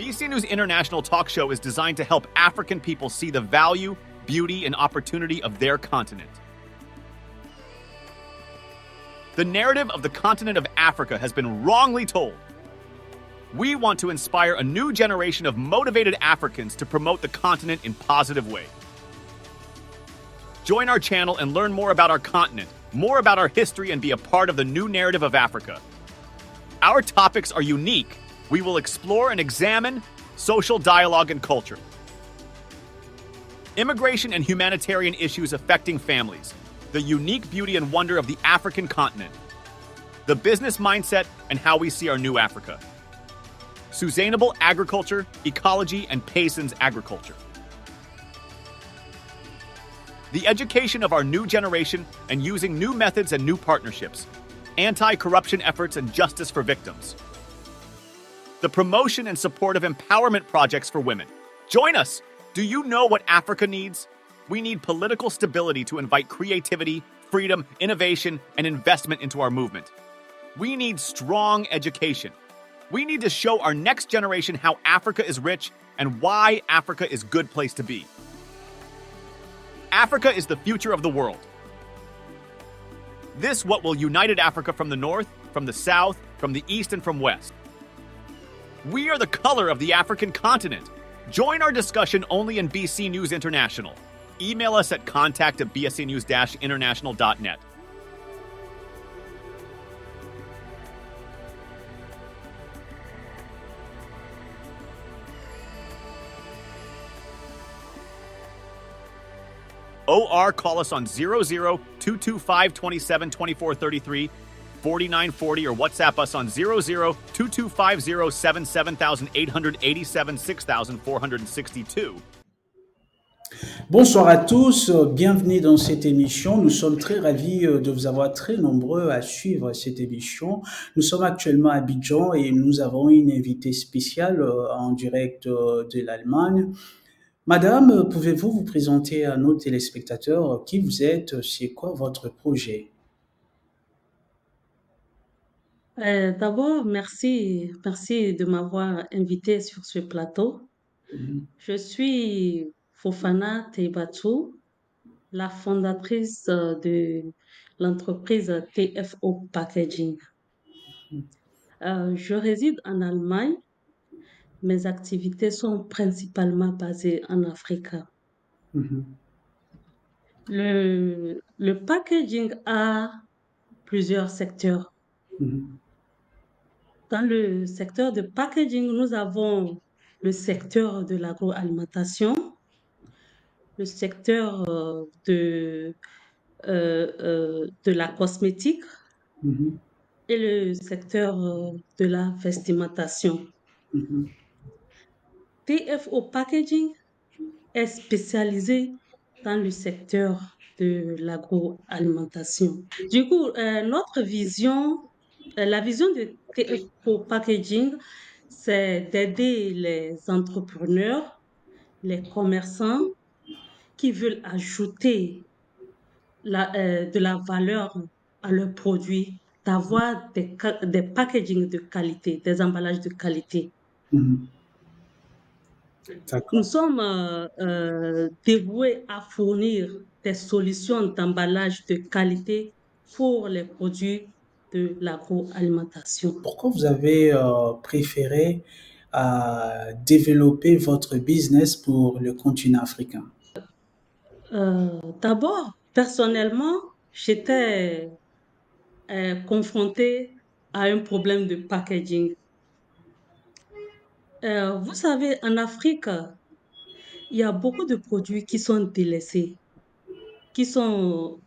BC News International Talk Show is designed to help African people see the value, beauty, and opportunity of their continent. The narrative of the continent of Africa has been wrongly told. We want to inspire a new generation of motivated Africans to promote the continent in positive ways. Join our channel and learn more about our continent, more about our history, and be a part of the new narrative of Africa. Our topics are unique. We will explore and examine social dialogue and culture, immigration and humanitarian issues affecting families, the unique beauty and wonder of the African continent, the business mindset and how we see our new Africa, sustainable agriculture, ecology, and peasants agriculture, the education of our new generation and using new methods and new partnerships, anti-corruption efforts and justice for victims, the promotion and support of empowerment projects for women. Join us! Do you know what Africa needs? We need political stability to invite creativity, freedom, innovation, and investment into our movement. We need strong education. We need to show our next generation how Africa is rich and why Africa is a good place to be. Africa is the future of the world. This what will united Africa from the north, from the south, from the east, and from west. We are the color of the African continent. Join our discussion only in BC News International. Email us at contact@bscnews-international.net. OR, call us on 00-225-27-2433, 4940, or WhatsApp us on 00-2250-77,887, 6462. Bonsoir à tous, bienvenue dans cette émission. Nous sommes très ravis de vous avoir très nombreux à suivre cette émission. Nous sommes actuellement à Abidjan et nous avons une invitée spéciale en direct de l'Allemagne. Madame, pouvez-vous vous présenter à nos téléspectateurs qui vous êtes, c'est quoi votre projet? D'abord, merci de m'avoir invité sur ce plateau. Je suis Fofana Teibatou, la fondatrice de l'entreprise TFO Packaging. Je réside en Allemagne. Mes activités sont principalement basées en Afrique. Le packaging a plusieurs secteurs. Dans le secteur de packaging, nous avons le secteur de l'agroalimentation, le secteur de la cosmétique et le secteur de la vestimentation. TFO Packaging est spécialisé dans le secteur de l'agroalimentation. Du coup, notre vision, la vision de TFO Packaging, c'est d'aider les entrepreneurs, les commerçants qui veulent ajouter de la valeur à leurs produits, d'avoir des packaging de qualité, des emballages de qualité. Nous sommes dévoués à fournir des solutions d'emballage de qualité pour les produits de l'agroalimentation. Pourquoi vous avez préféré développer votre business pour le continent africain? D'abord, personnellement, j'étais confrontée à un problème de packaging. Vous savez, en Afrique, il y a beaucoup de produits qui sont délaissés, qui sont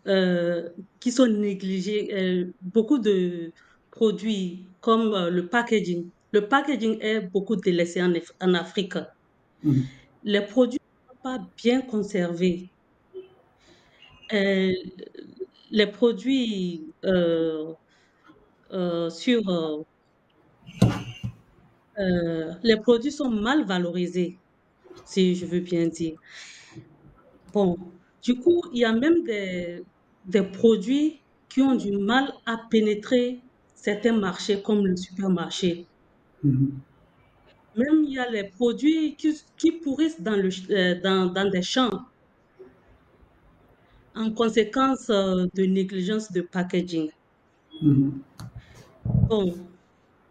négligés. Beaucoup de produits comme le packaging. Le packaging est beaucoup délaissé en Afrique. Les produits ne sont pas bien conservés. Les produits les produits sont mal valorisés, si je veux bien dire. Bon, du coup, il y a même des produits qui ont du mal à pénétrer certains marchés comme le supermarché. Même il y a les produits qui pourrissent dans des champs en conséquence de négligence de packaging. Mhm. Bon,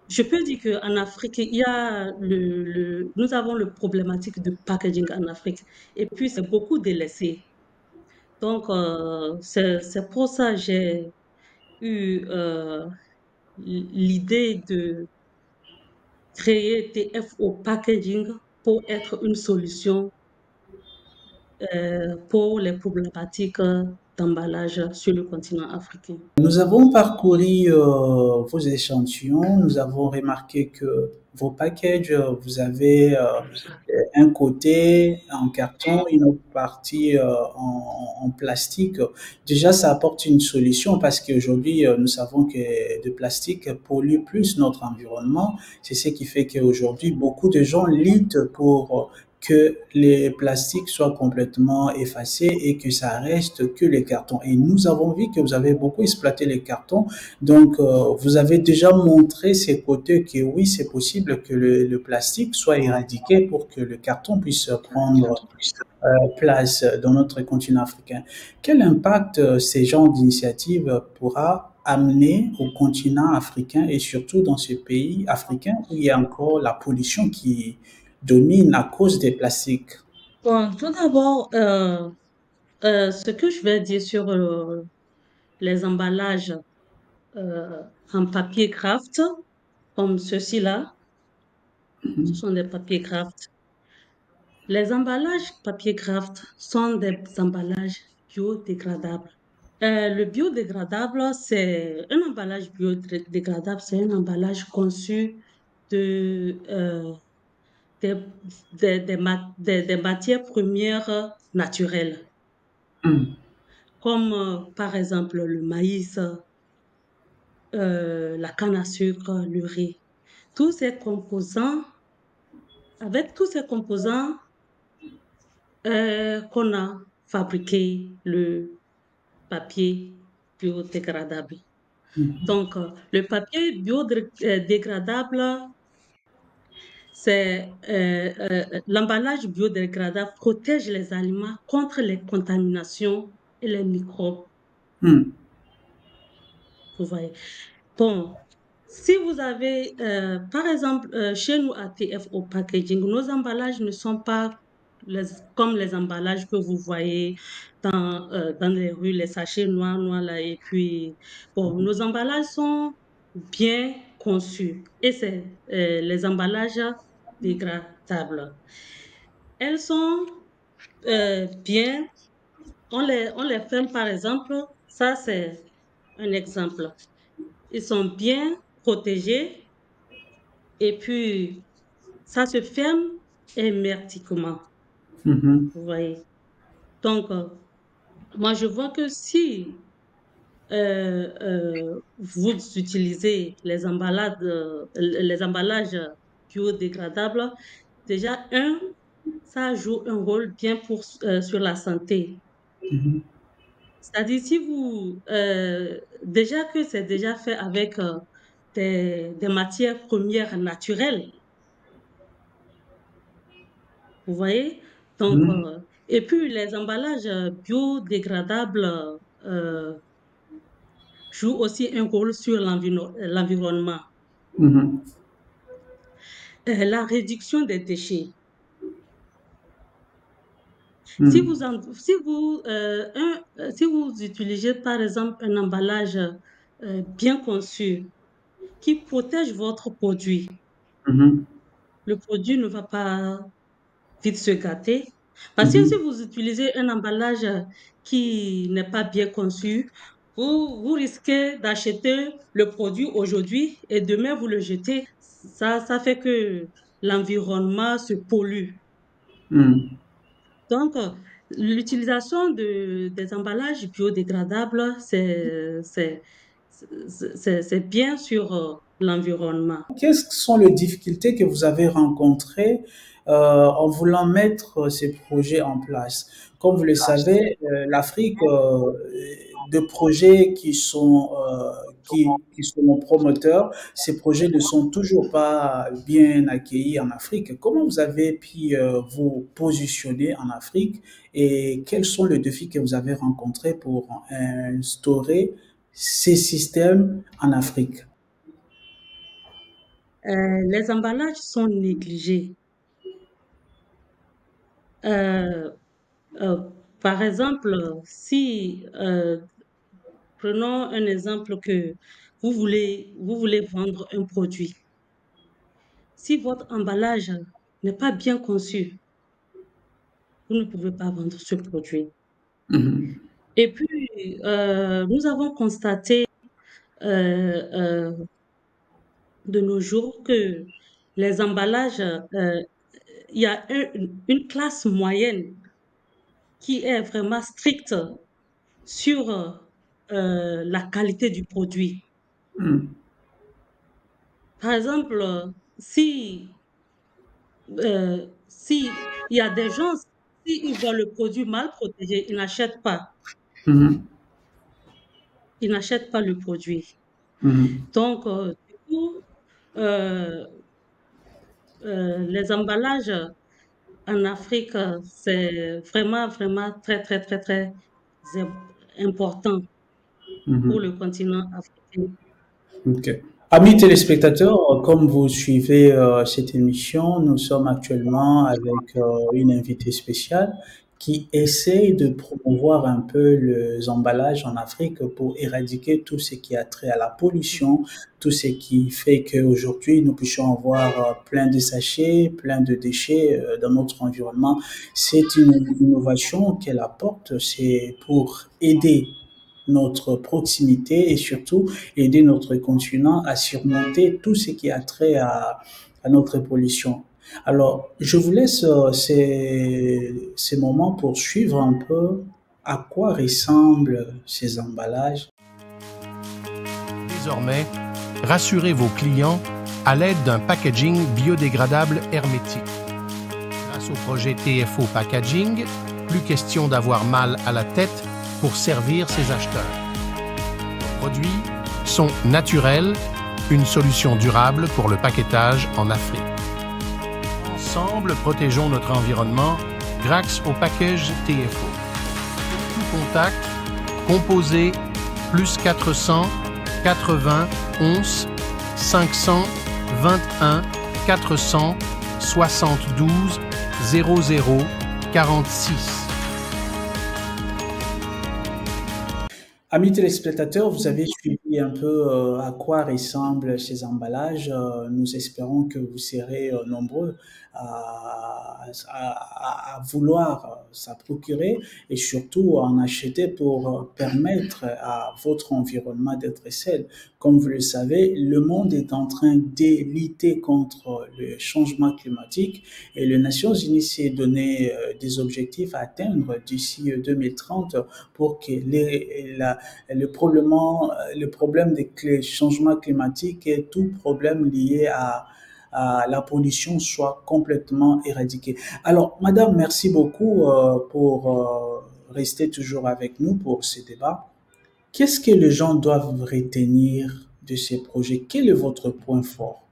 je peux dire qu'en Afrique, il y a nous avons le problématique de packaging en Afrique et puis c'est beaucoup délaissé. Donc, c'est pour ça que j'ai eu l'idée de créer TFO Packaging pour être une solution pour les problématiques d'emballage sur le continent africain. Nous avons parcouru vos échantillons, nous avons remarqué que vos packages, vous avez un côté en carton, une autre partie en plastique. Déjà, ça apporte une solution parce qu'aujourd'hui, nous savons que le plastique pollue plus notre environnement. C'est ce qui fait qu'aujourd'hui, beaucoup de gens luttent pour que les plastiques soient complètement effacés et que ça reste que les cartons. Et nous avons vu que vous avez beaucoup exploité les cartons. Donc, vous avez déjà montré ces côtés que oui, c'est possible que le plastique soit éradiqué pour que le carton puisse prendre place dans notre continent africain. Quel impact ces genres d'initiatives pourra amener au continent africain et surtout dans ces pays africains où il y a encore la pollution qui domine à cause des plastiques? Bon, tout d'abord, ce que je vais dire sur les emballages en papier craft, comme ceux-ci-là, ce sont des papiers craft. Les emballages papier craft sont des emballages biodégradables. Le biodégradable, c'est un emballage biodégradable, c'est un emballage conçu de, des, des matières premières naturelles, Mm. comme par exemple le maïs, la canne à sucre, le riz. Tous ces composants, avec tous ces composants qu'on a fabriqué le papier biodégradable. Donc, le papier biodégradable, c'est l'emballage biodégradable protège les aliments contre les contaminations et les microbes. Mm. Vous voyez. Bon, si vous avez, par exemple, chez nous à TFO Packaging, nos emballages ne sont pas comme les emballages que vous voyez dans les rues, les sachets noirs là. Et puis, bon, nos emballages sont bien conçus et c'est les emballages dégradables. Elles sont bien, on les ferme par exemple, ça c'est un exemple. Ils sont bien protégés et puis ça se ferme hermétiquement. Mhm. Vous voyez. Donc, moi, je vois que si vous utilisez les emballages biodégradables, déjà, ça joue un rôle bien sur la santé. Mhm. C'est-à-dire, si vous, déjà que c'est déjà fait avec des matières premières naturelles, vous voyez? Donc, Mhm. et puis les emballages biodégradables euh, jouent aussi un rôle sur l'environnement. Mhm. La réduction des déchets. Si Mhm. vous, si vous utilisez par exemple un emballage bien conçu qui protège votre produit, Mhm. le produit ne va pas vite se gâter. Parce que si Mhm. vous utilisez un emballage qui n'est pas bien conçu, vous risquez d'acheter le produit aujourd'hui et demain vous le jetez. Ça fait que l'environnement se pollue. Mhm. Donc, l'utilisation des emballages biodégradables, c'est bien sur l'environnement. Quelles sont les difficultés que vous avez rencontrées en voulant mettre ces projets en place? Comme vous le savez, l'Afrique, de projets qui sont promoteurs, ces projets ne sont toujours pas bien accueillis en Afrique. Comment vous avez pu vous positionner en Afrique et quels sont les défis que vous avez rencontrés pour instaurer ces systèmes en Afrique? Les emballages sont négligés. Euh, euh, Par exemple, si prenons un exemple que vous voulez vendre un produit. Si votre emballage n'est pas bien conçu, vous ne pouvez pas vendre ce produit. Mhm. Et puis, nous avons constaté euh, euh, de nos jours que les emballages, il y a une classe moyenne qui est vraiment stricte sur la qualité du produit. Mhm. Par exemple, si il y a des gens, s'ils voient le produit mal protégé, ils n'achètent pas. Mhm. Ils n'achètent pas le produit. Mhm. Donc, du coup, euh, les emballages en Afrique, c'est vraiment, vraiment très, très, très, très important pour Mhm. le continent africain. Ok. Amis téléspectateurs, comme vous suivez cette émission, nous sommes actuellement avec une invitée spéciale qui essaye de promouvoir un peu les emballages en Afrique pour éradiquer tout ce qui a trait à la pollution, tout ce qui fait qu'aujourd'hui nous puissions avoir plein de sachets, plein de déchets dans notre environnement. C'est une innovation qu'elle apporte, c'est pour aider notre proximité et surtout aider notre continent à surmonter tout ce qui a trait à notre pollution. Alors, je vous laisse ces moments pour suivre un peu à quoi ressemblent ces emballages. Désormais, rassurez vos clients à l'aide d'un packaging biodégradable hermétique. Grâce au projet TFO Packaging, plus question d'avoir mal à la tête pour servir ses acheteurs. Les produits sont naturels, une solution durable pour le paquetage en Afrique. Ensemble, protégeons notre environnement grâce au package TFO. Tout contact, composé +400 80 11 521 472 00 46. Amis téléspectateurs, vous avez suivi un peu à quoi ressemblent ces emballages. Nous espérons que vous serez nombreux à vouloir s'en procurer et surtout à en acheter pour permettre à votre environnement d'être sain. Comme vous le savez, le monde est en train de lutter contre le changement climatique et les Nations Unies s'est donné des objectifs à atteindre d'ici 2030 pour que le problème des changements climatiques et tout problème lié à la pollution soit complètement éradiqué. Alors, Madame, merci beaucoup pour rester toujours avec nous pour ce débat. Qu'est-ce que les gens doivent retenir de ces projets? Quel est votre point fort?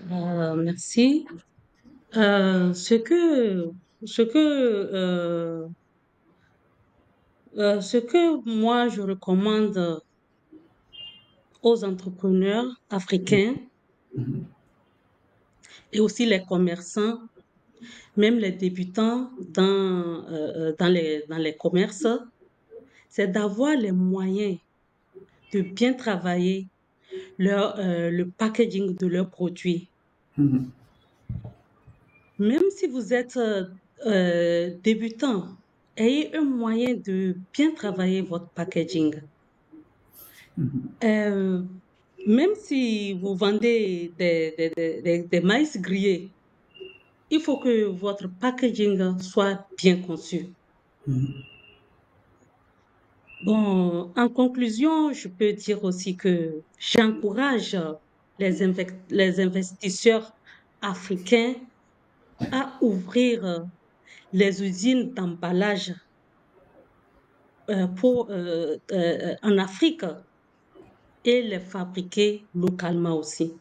Merci. Ce que, ce que moi je recommande aux entrepreneurs africains et aussi les commerçants, même les débutants dans les commerces, c'est d'avoir les moyens de bien travailler le packaging de leurs produits. Mhm. Même si vous êtes débutant, ayez un moyen de bien travailler votre packaging. Euh, Même si vous vendez des maïs grillés, il faut que votre packaging soit bien conçu. Bon, en conclusion, je peux dire aussi que j'encourage les investisseurs africains à ouvrir les usines d'emballage en Afrique et les fabriquer localement aussi.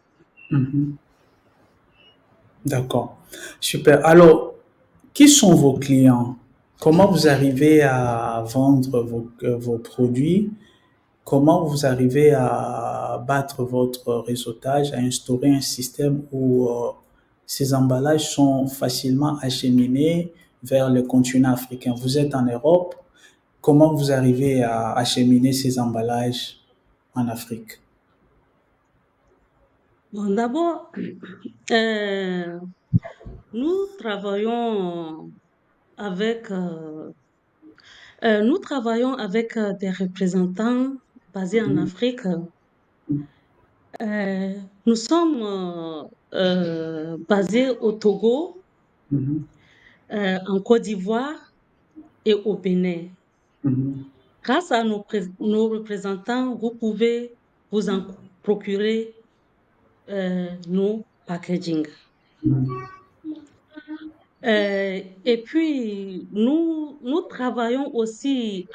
D'accord. Super. Alors, qui sont vos clients? Comment vous arrivez à vendre vos produits? Comment vous arrivez à battre votre réseautage, à instaurer un système où ces emballages sont facilement acheminés vers le continent africain? Vous êtes en Europe. Comment vous arrivez à acheminer ces emballages en Afrique? Bon, d'abord, nous travaillons avec des représentants basés en Afrique. Nous sommes basés au Togo, en Côte d'Ivoire et au Bénin. Grâce à nos représentants, vous pouvez vous en procurer nos packaging. Et puis, nous travaillons aussi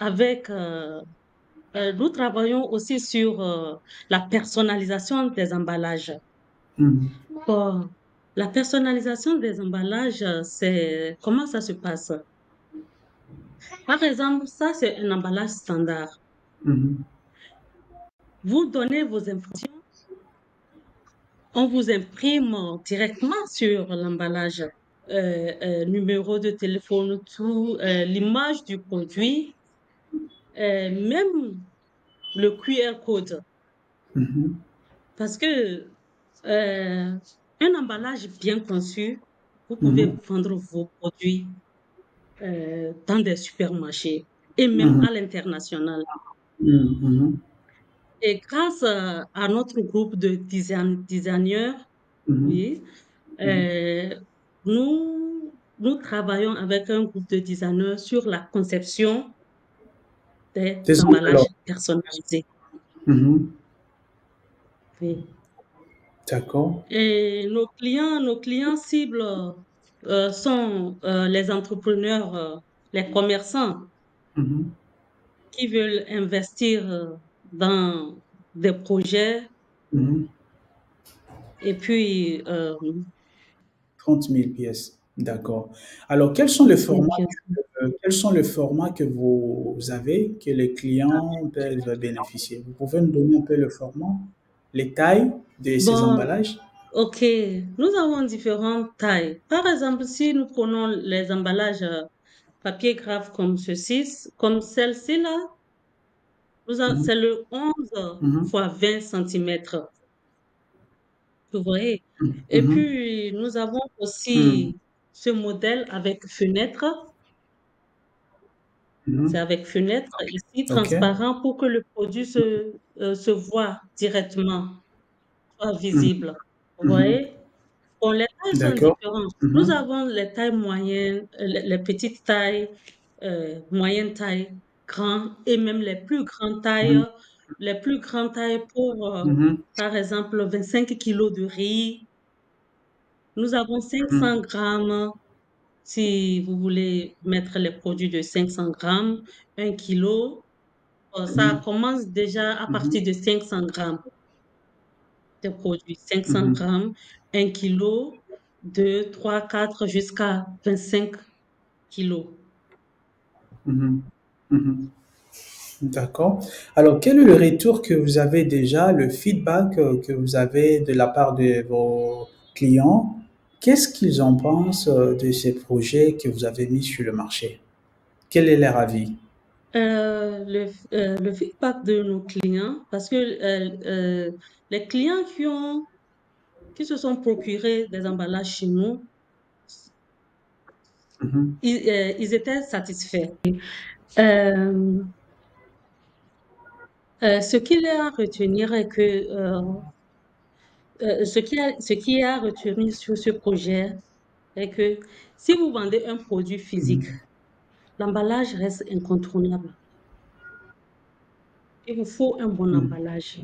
sur la personnalisation des emballages. Bon, la personnalisation des emballages, comment ça se passe? Par exemple, ça, c'est un emballage standard. Vous donnez vos informations, on vous imprime directement sur l'emballage. Numéro de téléphone, tout, l'image du produit, même le QR code. Parce que un emballage bien conçu, vous pouvez vendre vos produits dans des supermarchés et même à l'international. Et grâce à notre groupe de designers, oui, nous travaillons avec un groupe de designers sur la conception des emballages personnalisés. Oui. D'accord. Et nos clients cibles sont les entrepreneurs, les commerçants qui veulent investir dans des projets. Et puis 30 000 pièces. D'accord. Alors, quels sont les formats que vous avez, que les clients peuvent bénéficier? Vous pouvez nous donner un peu le format, les tailles de ces emballages? Ok, nous avons différentes tailles. Par exemple, si nous prenons les emballages papier graphe comme comme celle-ci là, c'est le 11 fois 20 cm. Vous voyez? Et puis, nous avons aussi ce modèle avec fenêtre. C'est avec fenêtre ici, transparent, pour que le produit se voit directement, soit visible. Vous voyez? Bon, les tailles sont différentes. Nous avons les tailles moyennes, les petites tailles, moyenne taille, grandes et même les plus grandes tailles. Les plus grandes tailles pour, par exemple, 25 kilos de riz. Nous avons 500 grammes. Si vous voulez mettre les produits de 500 grammes, 1 kilo, ça commence déjà à partir de 500 grammes de produits. 500 grammes, 1 kilo, 2, 3, 4, jusqu'à 25 kilos. D'accord. Alors, quel est le retour que vous avez déjà, le feedback que vous avez de la part de vos clients? Qu'est-ce qu'ils en pensent de ces projets que vous avez mis sur le marché? Quel est leur avis? Le feedback de nos clients, parce que les clients qui se sont procurés des emballages chez nous, ils étaient satisfaits. Ce qu'il y a à retenir est que ce qui est à retenir sur ce projet est que si vous vendez un produit physique, l'emballage reste incontournable. Il vous faut un bon emballage.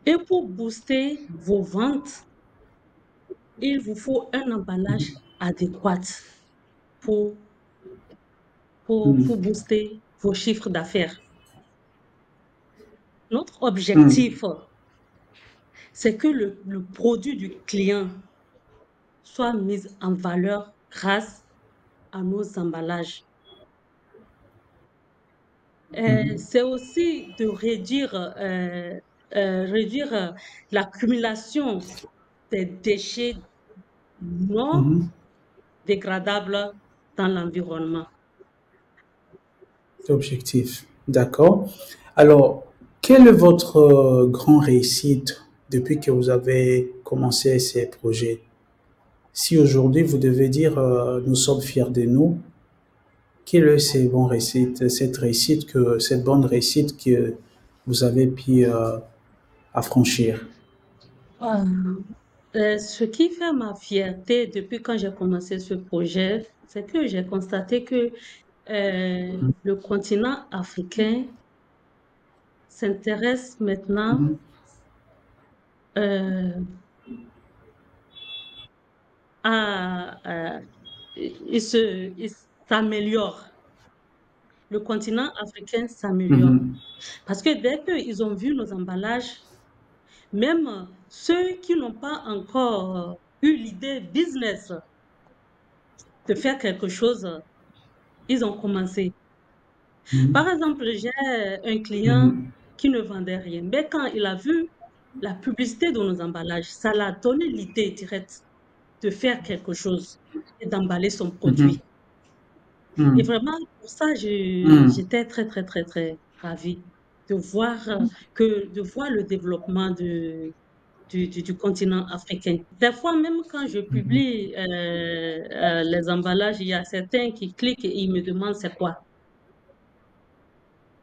Et pour booster vos ventes, il vous faut un emballage adéquat pour booster vos chiffres d'affaires. Notre objectif, c'est que le produit du client soit mis en valeur grâce à nos emballages. C'est aussi de réduire l'accumulation des déchets non dégradables dans l'environnement. Objectif, d'accord. Alors, quelle est votre grand réussite depuis que vous avez commencé ces projets? Si aujourd'hui vous devez dire nous sommes fiers de nous, quelle est cette bonne réussite, cette bonne réussite que vous avez pu affranchir? Ce qui fait ma fierté depuis quand j'ai commencé ce projet, c'est que j'ai constaté que le continent africain s'intéresse maintenant il s'améliore. Le continent africain s'améliore. Parce que dès qu'ils ont vu nos emballages, même ceux qui n'ont pas encore eu l'idée business de faire quelque chose, ils ont commencé. Par exemple, j'ai un client qui ne vendait rien, mais quand il a vu la publicité de nos emballages, ça l'a donné l'idée directe de faire quelque chose et d'emballer son produit. Et vraiment, pour ça, j'étais très, très, très, très ravie de voir le développement du continent africain. Des fois, même quand je publie les emballages, il y a certains qui cliquent et ils me demandent c'est quoi.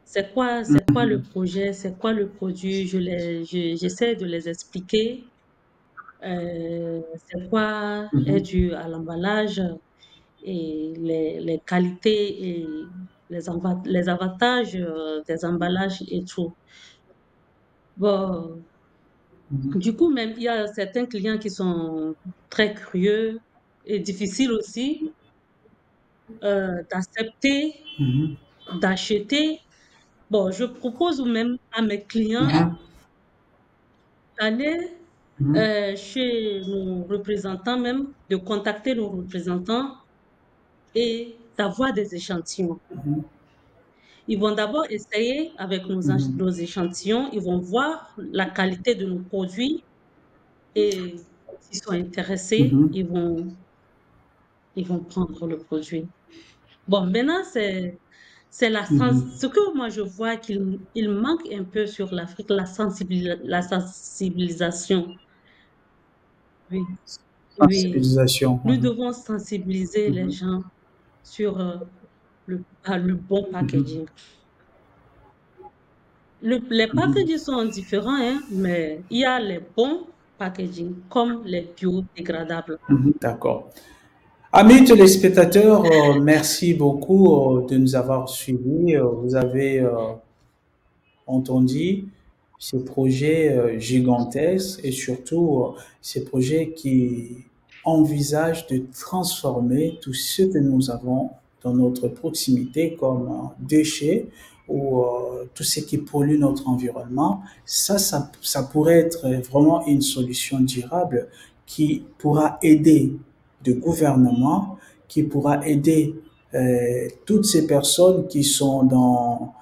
C'est quoi le projet, c'est quoi le produit. J'essaie de les expliquer. C'est quoi est dû à l'emballage et les qualités et les avantages des emballages et tout. Bon, du coup, même il y a certains clients qui sont très curieux et difficiles aussi d'accepter, d'acheter. Bon, je propose même à mes clients d'aller chez nos représentants même, de contacter nos représentants et d'avoir des échantillons. Ils vont d'abord essayer avec nos échantillons, ils vont voir la qualité de nos produits et s'ils sont intéressés, ils vont prendre le produit. Bon, maintenant, c'est ce que moi je vois qu'il manque un peu sur l'Afrique, la sensibilisation. Oui. Sensibilisation. Nous devons sensibiliser les gens sur le bon packaging. Les packaging sont différents, hein, mais il y a les bons packaging comme les biodégradables. D'accord. Amis téléspectateurs, merci beaucoup de nous avoir suivis. Vous avez entendu ces projets gigantesques et surtout ces projets qui envisagent de transformer tout ce que nous avons dans notre proximité comme déchets ou tout ce qui pollue notre environnement. Ça pourrait être vraiment une solution durable qui pourra aider de gouvernement, qui pourra aider toutes ces personnes qui sont dans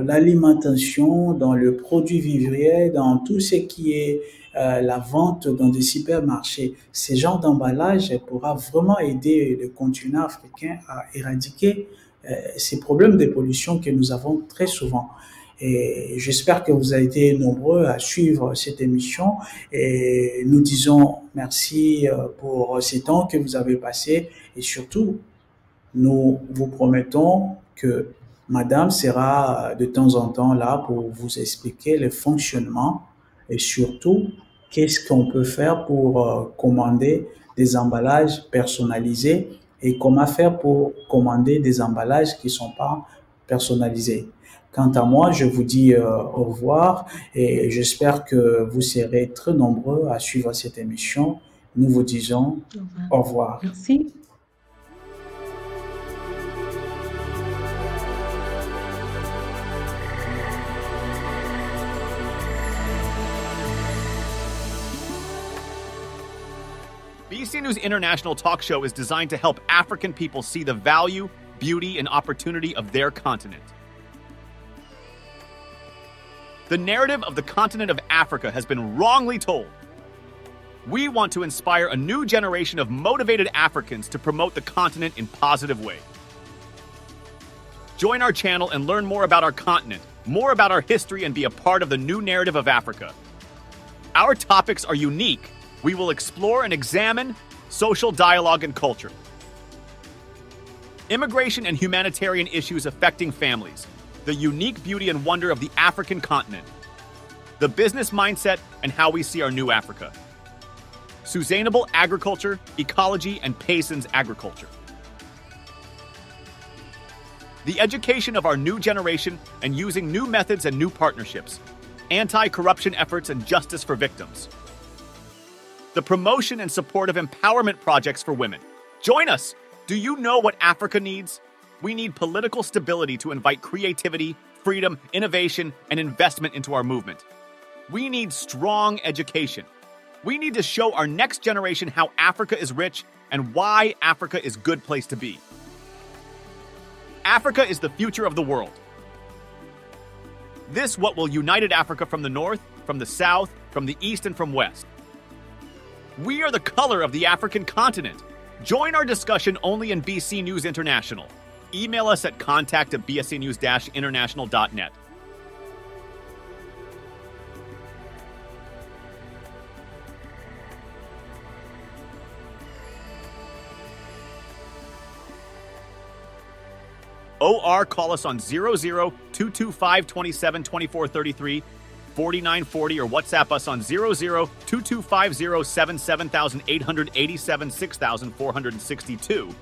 l'alimentation, dans le produit vivrier, dans tout ce qui est la vente dans des supermarchés. Ce genre d'emballage pourra vraiment aider le continent africain à éradiquer ces problèmes de pollution que nous avons très souvent. Et j'espère que vous avez été nombreux à suivre cette émission et nous disons merci pour ces temps que vous avez passé et surtout, nous vous promettons que Madame sera de temps en temps là pour vous expliquer le fonctionnement et surtout qu'est-ce qu'on peut faire pour commander des emballages personnalisés et comment faire pour commander des emballages qui ne sont pas personnalisés. Quant à moi, je vous dis au revoir et j'espère que vous serez très nombreux à suivre cette émission. Nous vous disons au revoir. Merci. BC News International Talk Show is designed to help African people see the value, beauty, and opportunity of their continent. The narrative of the continent of Africa has been wrongly told. We want to inspire a new generation of motivated Africans to promote the continent in positive ways. Join our channel and learn more about our continent, more about our history, and be a part of the new narrative of Africa. Our topics are unique. We will explore and examine social dialogue and culture, immigration and humanitarian issues affecting families, the unique beauty and wonder of the African continent, the business mindset and how we see our new Africa, sustainable agriculture, ecology, and peasants agriculture, the education of our new generation and using new methods and new partnerships, anti-corruption efforts and justice for victims, the promotion and support of empowerment projects for women. Join us! Do you know what Africa needs? We need political stability to invite creativity, freedom, innovation, and investment into our movement. We need strong education. We need to show our next generation how Africa is rich and why Africa is a good place to be. Africa is the future of the world. This what will unite Africa from the north, from the south, from the east, and from west. We are the color of the African continent. Join our discussion only in BC News International. Email us at contact@bscnews-international.net. OR, call us on 00-225-27-2433, 4940, or WhatsApp us on 00-2250-77887 6462.